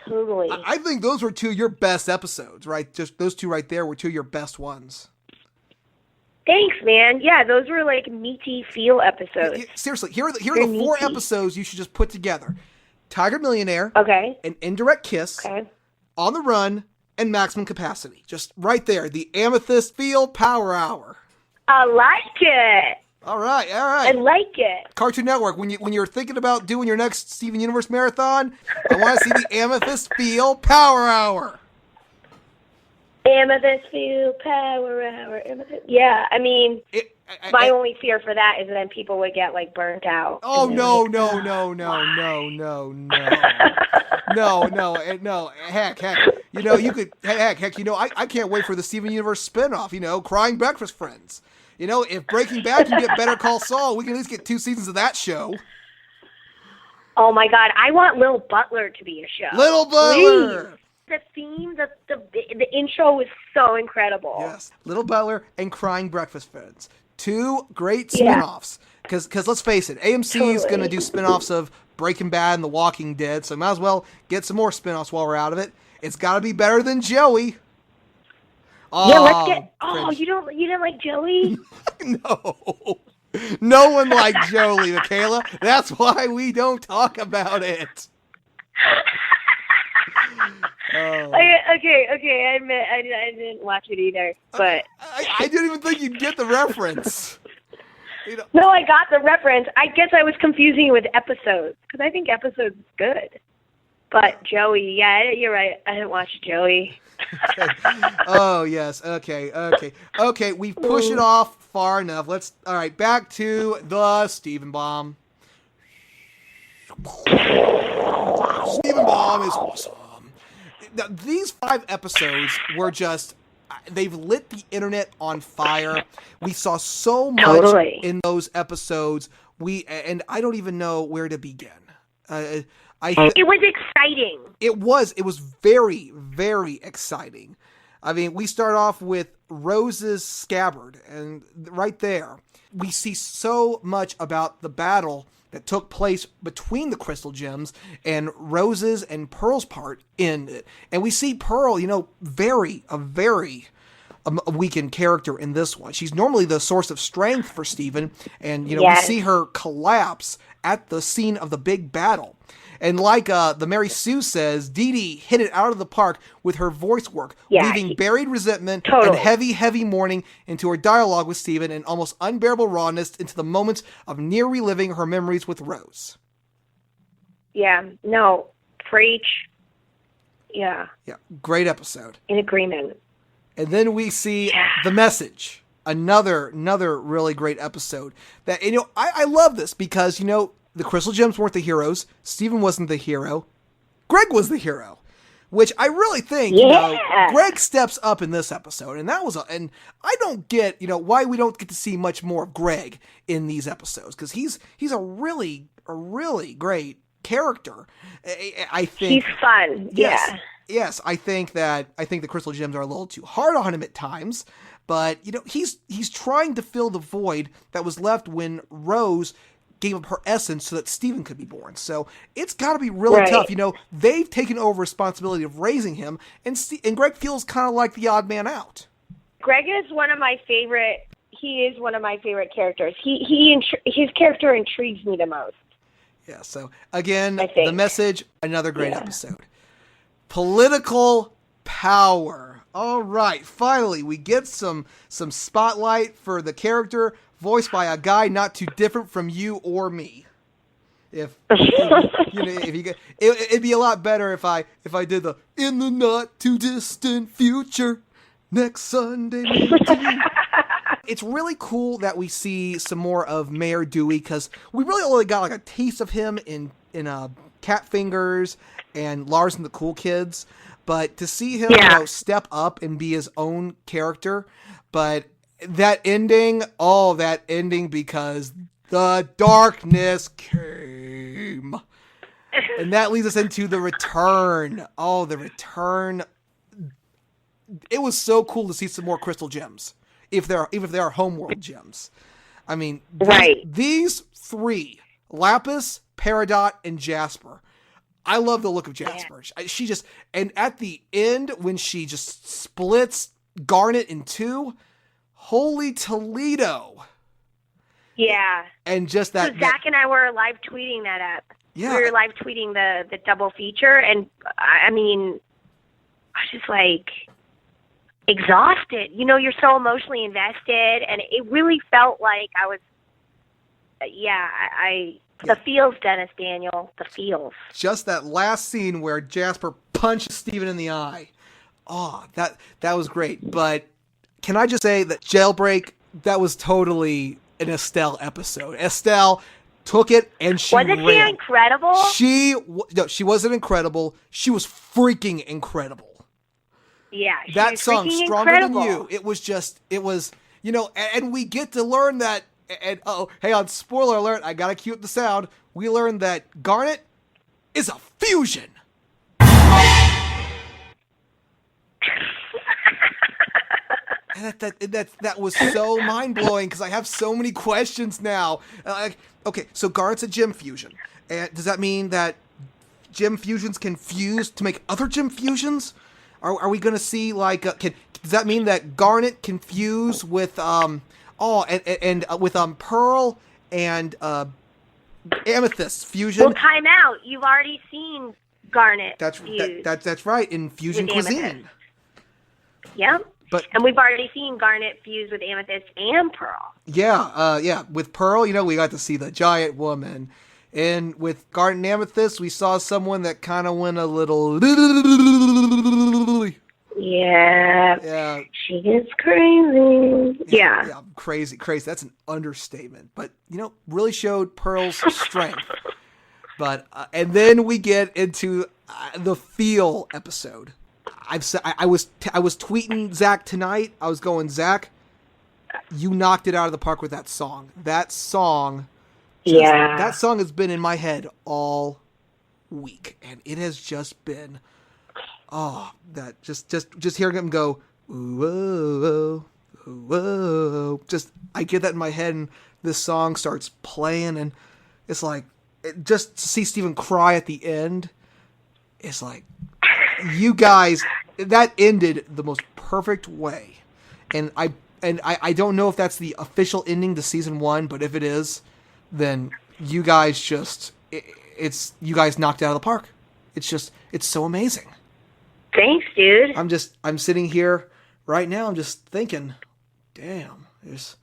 totally. I think those were two of your best episodes, right? Just those two right there were two of your best ones. Thanks, man. Yeah, those were meaty feel episodes. Seriously, here are the four episodes you should just put together. Tiger Millionaire. Okay. An Indirect Kiss. Okay. On the Run and Maximum Capacity. Just right there. The Amethyst Feel Power Hour. I like it. All right. I like it. Cartoon Network, when you're thinking about doing your next Steven Universe marathon, I want to see the Amethyst Feel Power Hour. Amethyst feel power hour. Amethyst. Yeah, I mean, my only fear for that is then people would get like burnt out. Oh no. No. Heck. You know, you could heck. You know, I can't wait for the Steven Universe spinoff. You know, Crying Breakfast Friends. You know, if Breaking Bad can get Better Call Saul, we can at least get 2 seasons of that show. Oh my God, I want Lil Butler to be a show. Little Butler. Please. The theme, the intro was so incredible. Yes, Little Butler and Crying Breakfast Friends, 2 great spinoffs. Because let's face it, AMC is going to do spinoffs of Breaking Bad and The Walking Dead, so might as well get some more spinoffs while we're out of it. It's got to be better than Joey. Oh, yeah, let's get. Oh, you didn't like Joey? No. No one liked Joey, Michaela. That's why we don't talk about it. Oh. Okay. I admit I didn't watch it either, but I didn't even think you'd get the reference. You know. No, I got the reference. I guess I was confusing it with episodes because I think episodes is good. But Joey, yeah, you're right. I didn't watch Joey. Okay. Oh yes. Okay. We've pushed it off far enough. All right. Back to the Steven Bomb. Steven Bomb is awesome. Now, these 5 episodes were they've lit the internet on fire. We saw so much in those episodes. And I don't even know where to begin. It was exciting. It was very, very exciting. I mean, we start off with Rose's scabbard, and right there, we see so much about the battle that took place between the Crystal Gems and Rose's and Pearl's part in it. And we see Pearl, you know, a very weakened character in this one. She's normally the source of strength for Steven, and, you know, we see her collapse at the scene of the big battle. And like the Mary Sue says, Dee Dee hit it out of the park with her voice work, weaving buried resentment and heavy, heavy mourning into her dialogue with Steven and almost unbearable rawness into the moments of near reliving her memories with Rose. Yeah, no, preach. Yeah. Yeah, great episode. In agreement. And then we see The Message, another really great episode. That, you know, I love this because, you know, the Crystal Gems weren't the heroes. Steven wasn't the hero. Greg was the hero, which I really think, you know, Greg steps up in this episode. And and I don't get, you know, why we don't get to see much more of Greg in these episodes. Because he's a really great character. I think he's fun. Yes, I think the Crystal Gems are a little too hard on him at times. But, you know, he's trying to fill the void that was left when Rose gave up her essence so that Steven could be born. So it's got to be really tough. You know, they've taken over responsibility of raising him, and Greg feels kind of like the odd man out. Greg is one of my favorite. He is one of my favorite characters. His character intrigues me the most. Yeah. So again, The Message, another great episode. Political power. All right, finally we get some spotlight for the character voiced by a guy not too different from you or me. It'd be a lot better if I did the in the not too distant future next Sunday. It's really cool that we see some more of Mayor Dewey because we really only got like a taste of him in Cat Fingers and Lars and the Cool Kids, but to see him step up and be his own character, but that ending, because the darkness came. And that leads us into the return. Oh, the return. It was so cool to see some more Crystal Gems. Even if they are homeworld gems. I mean, these 3, Lapis, Peridot, and Jasper. I love the look of Jasper. She just, and at the end when she just splits Garnet in 2, holy Toledo. Yeah. And just that. So Zach and I were live tweeting that up. Yeah. We were live tweeting the double feature, and I mean, I was just like exhausted. You know, you're so emotionally invested, and it really felt like I was, the feels, Dennis Daniel, the feels. Just that last scene where Jasper punches Steven in the eye. that was great. But can I just say that Jailbreak, that was totally an Estelle episode. Estelle took it and she Wasn't she ran. incredible? No, she wasn't incredible. She was freaking incredible. Yeah, she That was song, freaking Stronger incredible. Than You, it was, and we get to learn that, and hey, on spoiler alert, I gotta cue up the sound, we learned that Garnet is a fusion. And that was so mind-blowing because I have so many questions now. Okay, so Garnet's a gym fusion. And does that mean that gym fusions can fuse to make other gym fusions? Are we going to see, like, does that mean that Garnet can fuse with, with Pearl and Amethyst fusion? Well, time out. You've already seen Garnet fuse. That's right, in Fusion with Cuisine. Amethyst. Yep. And we've already seen Garnet fuse with Amethyst and Pearl. Yeah. With Pearl, we got to see the giant woman. And with Garnet and Amethyst, we saw someone that kind of went a little... Yeah. She gets crazy. Yeah. Yeah, crazy. That's an understatement. But, really showed Pearl's strength. But, and then we get into the Feel episode. I was tweeting Zach tonight. I was going, Zach, you knocked it out of the park with that song. That song has been in my head all week, and it has just been, that just hearing him go, whoa, whoa, just I get that in my head, and this song starts playing, and it's like, just to see Steven cry at the end, it's like. You guys, that ended the most perfect way, and I don't know if that's the official ending to season 1, but if it is, then you guys you guys knocked it out of the park. It's so amazing. Thanks, dude. I'm sitting here right now. I'm just thinking, damn, there's,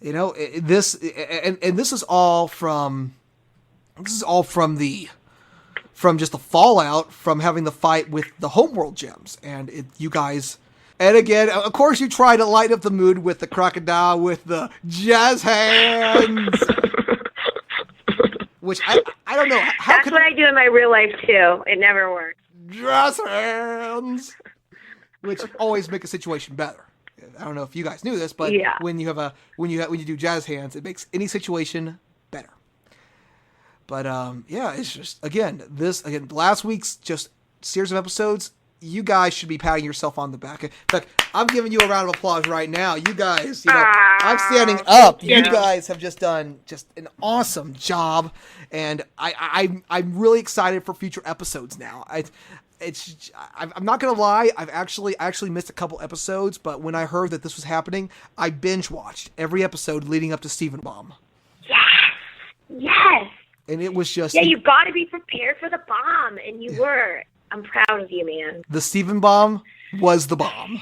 this is all from just the fallout from having the fight with the Homeworld gems. And you guys... And again, of course you try to light up the mood with the crocodile with the jazz hands. Which I don't know. That's what I do in my real life, too. It never works. Jazz hands! Which always make a situation better. I don't know if you guys knew this, but when you do jazz hands, it makes any situation better. But, it's just, last week's just series of episodes, you guys should be patting yourself on the back. In fact, I'm giving you a round of applause right now. You guys, I'm standing up. You guys have just done just an awesome job. And I'm really excited for future episodes now. I'm not going to lie. I actually missed a couple episodes, but when I heard that this was happening, I binge watched every episode leading up to Steven Bomb. Yes. And it was just... Yeah, you've got to be prepared for the bomb, and you were. I'm proud of you, man. The Steven Bomb was the bomb.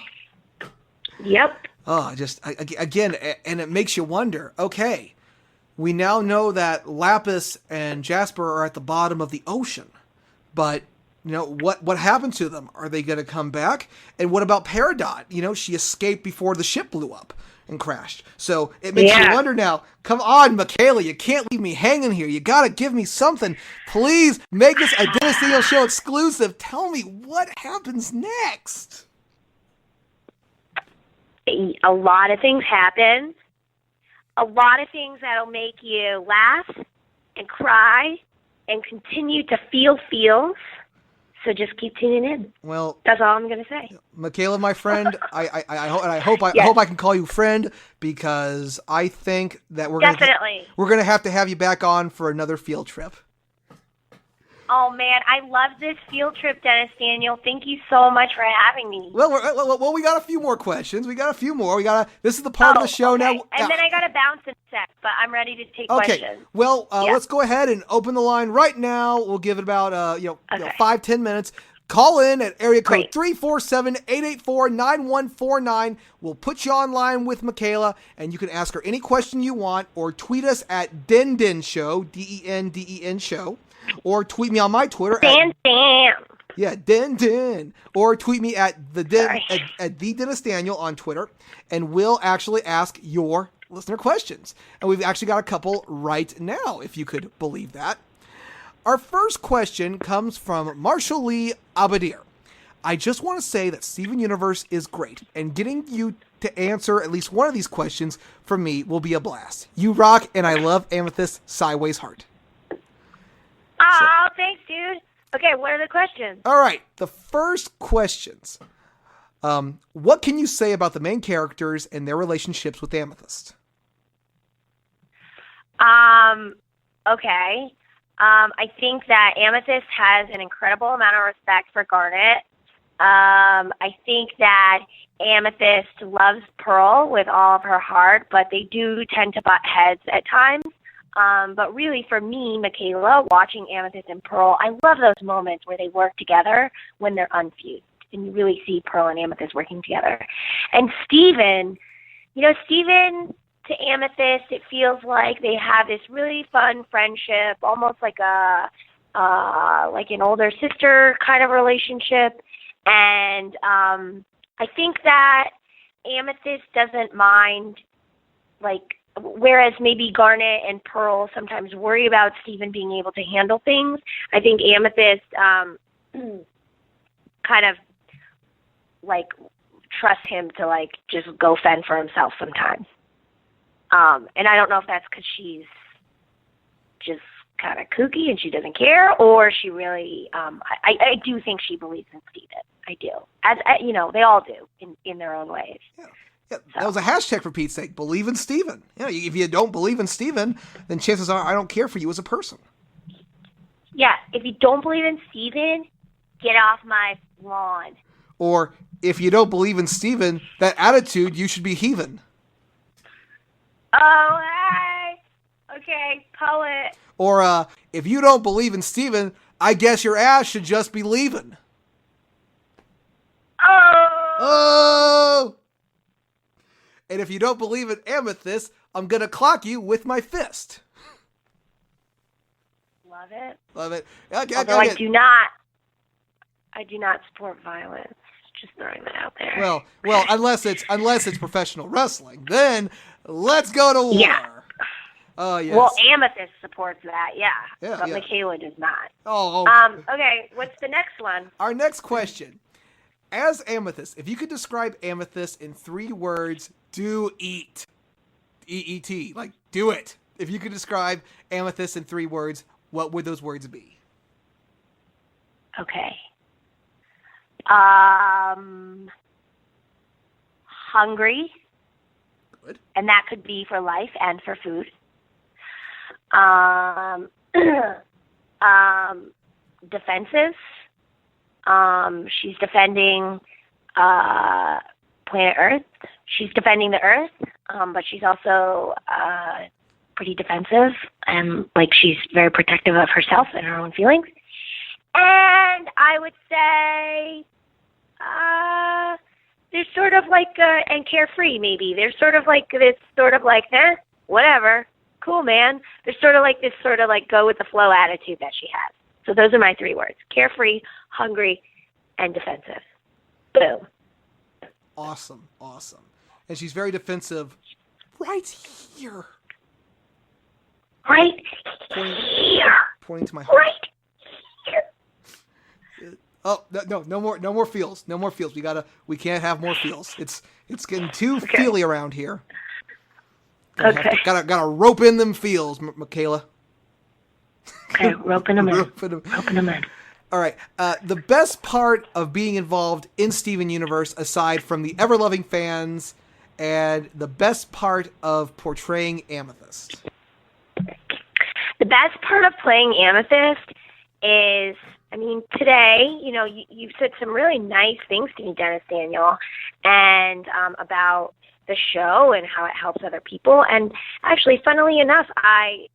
Yep. Oh, again, and it makes you wonder, okay, we now know that Lapis and Jasper are at the bottom of the ocean, but, what happened to them? Are they going to come back? And what about Peridot? She escaped before the ship blew up and crashed. So it makes you wonder now, come on, Michaela, you can't leave me hanging here. You got to give me something. Please make this a Dennis Daniel Show exclusive. Tell me what happens next. A lot of things happen. A lot of things that'll make you laugh and cry and continue to feel feels. So just keep tuning in. Well, that's all I'm going to say. Michaela, my friend, I hope I can call you friend, because I think that we're going to have you back on for another field trip. Oh, man, I love this field trip, Dennis Daniel. Thank you so much for having me. Well, we got a few more questions. We got a few more. This is the part of the show now. And then I got to bounce in a sec, but I'm ready to take questions. Well, let's go ahead and open the line right now. We'll give it about 5-10 minutes. Call in at area code 347-884-9149. We'll put you online with Michaela, and you can ask her any question you want, or tweet us at Den Show, DENDEN Show, or tweet me on my Twitter. Dan. Yeah, Den. Or tweet me at the Sorry. at the Dennis Daniel on Twitter, and we'll actually ask your listener questions. And we've actually got a couple right now, if you could believe that. Our first question comes from Marshall Lee Abadir. I just want to say that Steven Universe is great, and getting you to answer at least one of these questions from me will be a blast. You rock, and I love Amethyst Sideways Heart. Oh, thanks, dude. Okay, what are the questions? All right, the first questions. What can you say about the main characters and their relationships with Amethyst? Okay. I think that Amethyst has an incredible amount of respect for Garnet. I think that Amethyst loves Pearl with all of her heart, but they do tend to butt heads at times. But really, for me, Michaela, watching Amethyst and Pearl, I love those moments where they work together when they're unfused. And you really see Pearl and Amethyst working together. And Steven to Amethyst, it feels like they have this really fun friendship, almost like like an older sister kind of relationship. And I think that Amethyst doesn't mind, whereas maybe Garnet and Pearl sometimes worry about Steven being able to handle things. I think Amethyst kind of trust him to just go fend for himself sometimes. And I don't know if that's because she's just kind of kooky and she doesn't care, or she really, I do think she believes in Steven. I do. As they all do in their own ways. Yeah, that was a hashtag for Pete's sake. Believe in Steven. If you don't believe in Steven, then chances are I don't care for you as a person. Yeah, if you don't believe in Steven, get off my lawn. Or if you don't believe in Steven, that attitude, you should be heathen. Oh, hey. Okay, poet. Or if you don't believe in Steven, I guess your ass should just be leaving. Oh! And if you don't believe in Amethyst, I'm going to clock you with my fist. Love it. Love it. Although I do not support violence. Just throwing that out there. Well, unless it's professional wrestling, then let's go to war. Yeah. Oh, yes. Well, Amethyst supports that, yeah. But yeah. Michaela does not. Oh. Okay, what's the next one? Our next question. As Amethyst, if you could describe Amethyst in 3 words, do eat. E-E-T. Do it. If you could describe Amethyst in 3 words, what would those words be? Okay. Hungry. Good. And that could be for life and for food. Defensive. She's defending planet Earth. She's defending the Earth, but she's also pretty defensive, and she's very protective of herself and her own feelings. And I would say there's sort of and carefree maybe. There's sort of this sort of whatever, cool man. There's sort of this sort of go with the flow attitude that she has. So those are my 3 words: carefree, hungry, and defensive. Boom. Awesome. And she's very defensive right here. Right here. Pointing to my heart. Right here. Oh, no more feels. No more feels. We can't have more feels. It's getting too feely around here. Gotta rope in them feels, Michaela. Okay, roping them in. All right. The best part of being involved in Steven Universe, aside from the ever-loving fans, and the best part of portraying Amethyst. The best part of playing Amethyst is, today, you've said some really nice things to me, Dennis Daniel, and about the show and how it helps other people. And actually, funnily enough, I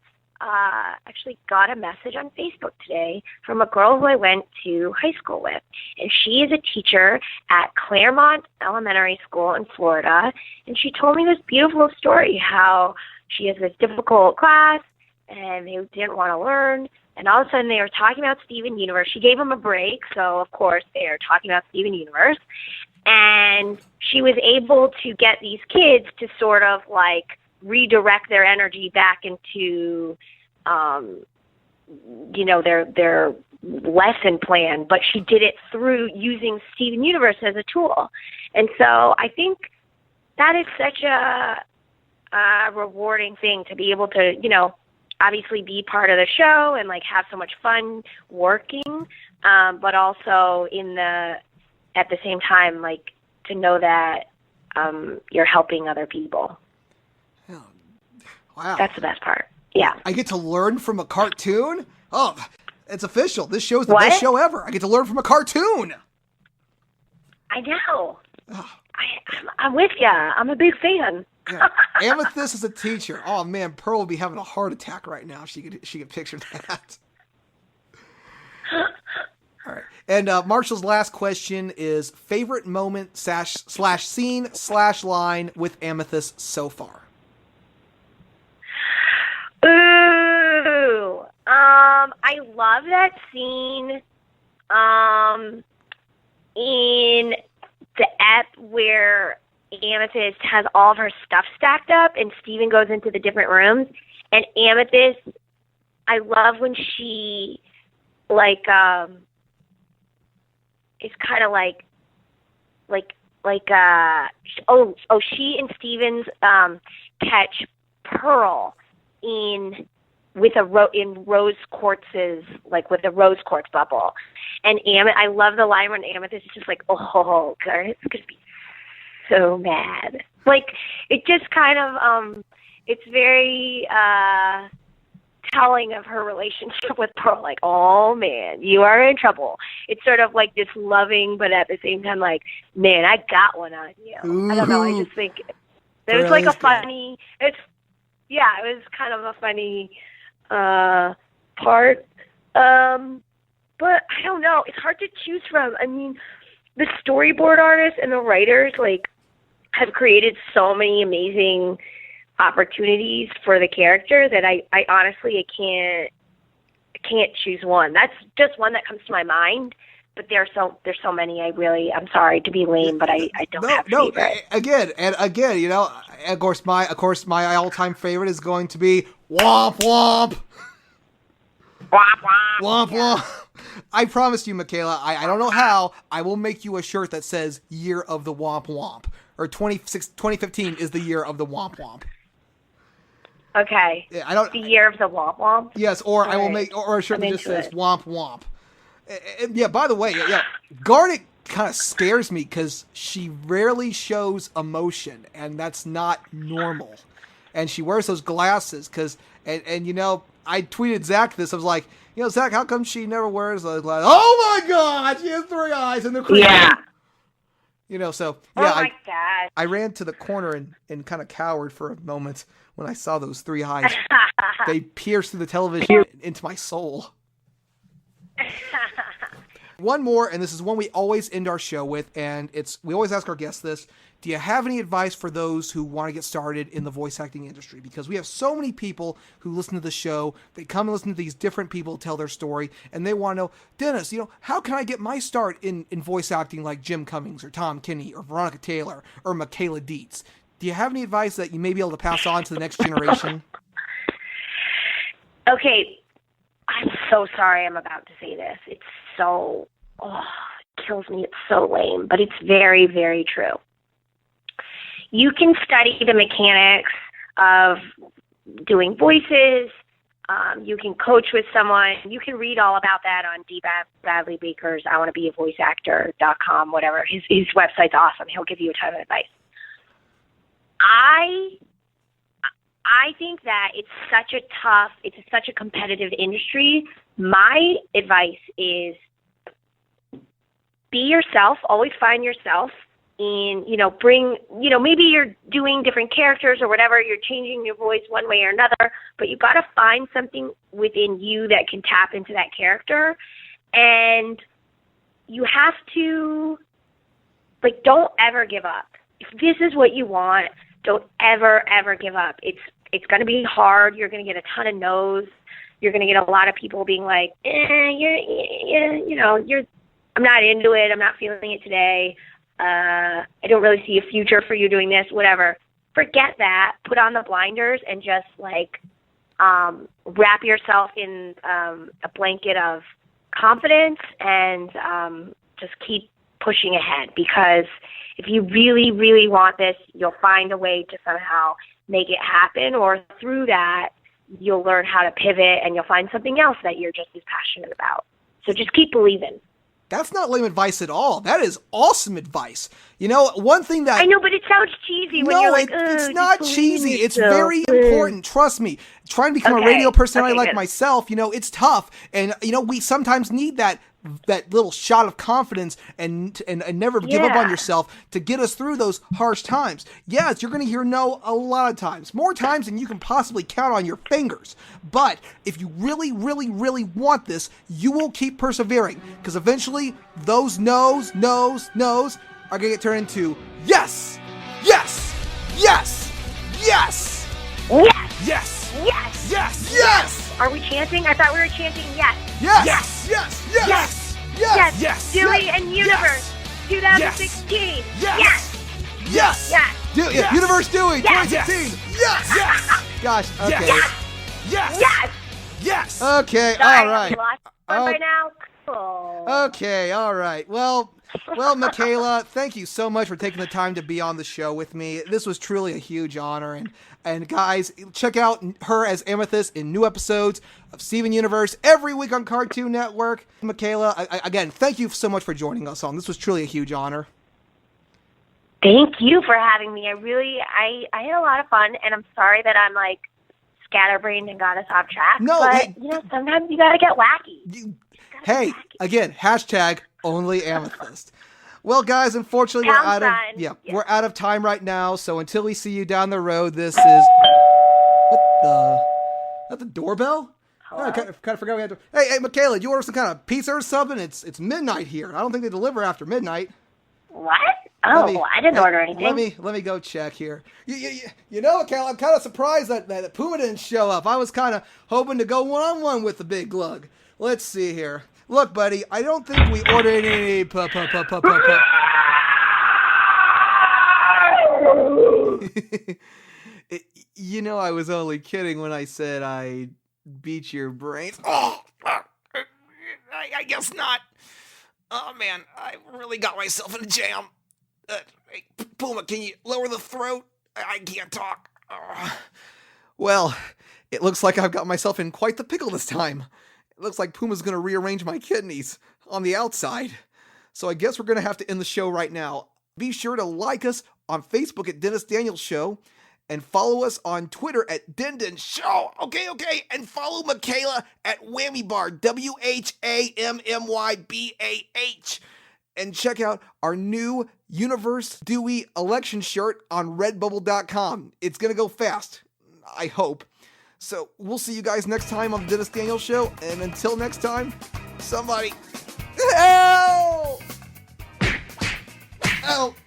actually got a message on Facebook today from a girl who I went to high school with. And she is a teacher at Claremont Elementary School in Florida. And she told me this beautiful story, how she has this difficult class and they didn't want to learn. And all of a sudden they were talking about Steven Universe. She gave him a break, so of course they are talking about Steven Universe. And she was able to get these kids to sort of like redirect their energy back into, their lesson plan. But she did it through using Steven Universe as a tool. And so I think that is such a rewarding thing to be able to, obviously be part of the show and like have so much fun working, but also at the same time, like to know that you're helping other people. Oh, wow. That's the best part. Yeah. I get to learn from a cartoon? Oh, it's official. This show's the best show ever. I get to learn from a cartoon. I know. I'm with ya. I'm a big fan. Yeah. Amethyst is a teacher. Oh man, Pearl would be having a heart attack right now if she could picture that. All right. And Marshall's last question is favorite moment / scene / line with Amethyst so far. Ooh. I love that scene in the app where Amethyst has all of her stuff stacked up and Steven goes into the different rooms. And Amethyst, I love when she is kind of she and Steven's catch Pearl in rose quartzes, like with a rose quartz bubble. And I love the line when Amethyst is just like, oh, God, it's going to be so mad. Like, it just kind of, it's very telling of her relationship with Pearl. Like, oh, man, you are in trouble. It's sort of like this loving, but at the same time, like, man, I got one on you. Ooh. I don't know. I just think it was like a funny, it was kind of a funny part. But I don't know. It's hard to choose from. I mean, the storyboard artists and the writers, like, have created so many amazing opportunities for the character that I honestly can't choose one. That's just one that comes to my mind. But there's so many. I'm sorry to be lame, but I don't have favorite. Again, of course my all-time favorite is going to be Womp Womp. Womp Womp. Womp Womp. I promised you, Michaela, I don't know how, I will make you a shirt that says Year of the Womp Womp. Or 2015 is the year of the Womp Womp. Okay. Yeah, the year of the Womp Womp? Yes, or I will make or a shirt that just says Womp Womp. Yeah, by the way, Garnet kind of scares me because she rarely shows emotion, and that's not normal. And she wears those glasses because, and I tweeted Zach this. I was like, Zach, how come she never wears those glasses? Oh my God, she has 3 eyes and they're creepy. Yeah. So yeah, oh my God. I ran to the corner and kind of cowered for a moment when I saw those 3 eyes. They pierced through the television into my soul. One more, and this is one we always end our show with, and we always ask our guests this. Do you have any advice for those who want to get started in the voice acting industry? Because we have so many people who listen to the show. They come and listen to these different people tell their story, and they want to know, Dennis, how can I get my start in voice acting like Jim Cummings or Tom Kinney or Veronica Taylor or Michaela Dietz? Do you have any advice that you may be able to pass on to the next generation? Okay. I'm so sorry I'm about to say this. It's so, it kills me. It's so lame, but it's very, very true. You can study the mechanics of doing voices. You can coach with someone. You can read all about that on D. Bradley Baker's I Want to Be a Voice Actor.com, whatever. His website's awesome. He'll give you a ton of advice. I think that it's such a competitive industry. My advice is be yourself, always find yourself in, maybe you're doing different characters or whatever, you're changing your voice one way or another, but you got to find something within you that can tap into that character. And you have to, don't ever give up. If this is what you want, don't ever, ever give up. It's going to be hard. You're going to get a ton of no's. you're going to get a lot of people being like, I'm not into it. I'm not feeling it today. I don't really see a future for you doing this, whatever. Forget that. Put on the blinders and just wrap yourself in a blanket of confidence and just keep pushing ahead, because if you really, really want this, you'll find a way to somehow make it happen, or through that, you'll learn how to pivot and you'll find something else that you're just as passionate about. So just keep believing. That's not lame advice at all. That is awesome advice. One thing that... I know, but it sounds cheesy when you're like, it's not cheesy. It's very important. Trust me. Trying to become a radio personality like myself, it's tough. And, we sometimes need that little shot of confidence and never give up on yourself to get us through those harsh times. Yes, you're going to hear no a lot of times. More times than you can possibly count on your fingers. But if you really, really, really want this, you will keep persevering. Because eventually, those no's are going to get turned into yes, yes, yes, yes, yes, yes, yes, yes, yes. Are we chanting? I thought we were chanting yes. Yes, yes, yes, yes, yes, yes, yes. Dewey and Universe, 2016. Yes, yes, yes. Universe Dewey, 2016. Yes, yes. Gosh, okay. Yes, yes. Okay, all right. Lost fun by now. Cool. Okay, all right. Well, Michaela, thank you so much for taking the time to be on the show with me. This was truly a huge honor. And guys, check out her as Amethyst in new episodes of Steven Universe every week on Cartoon Network. Michaela, again, thank you so much for joining us on. This was truly a huge honor. Thank you for having me. I had a lot of fun, and I'm sorry that I'm scatterbrained and got us off track. No, but sometimes you gotta get wacky. Again, hashtag only Amethyst. Well, guys, unfortunately, we're out of time right now. So until we see you down the road, this is is that the doorbell? Oh, I kind of forgot we had to. Hey, Michaela, you order some kind of pizza or something? It's midnight here. I don't think they deliver after midnight. What? Oh, I didn't order anything. Let me go check here. Michaela, I'm kind of surprised that Puma didn't show up. I was kind of hoping to go one-on-one with the big lug. Let's see here. Look, buddy, I don't think we ordered any I was only kidding when I said I beat your brains. Oh, I guess not. Oh, man, I really got myself in a jam. Hey, Puma, can you lower the throat? I can't talk. Well, it looks like I've got myself in quite the pickle this time. It looks like Puma's going to rearrange my kidneys on the outside. So I guess we're going to have to end the show right now. Be sure to like us on Facebook at Dennis Daniels Show and follow us on Twitter at Den Show. Okay. And follow Michaela at Whammy Bar, WHAMMYBAH. And check out our new Universe Dewey election shirt on Redbubble.com. It's going to go fast, I hope. So we'll see you guys next time on the Dennis Daniels Show. And until next time, somebody help! Help!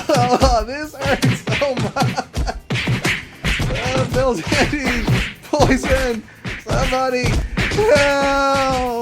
Oh, this hurts so much. Bill's Andy, poison. Somebody help!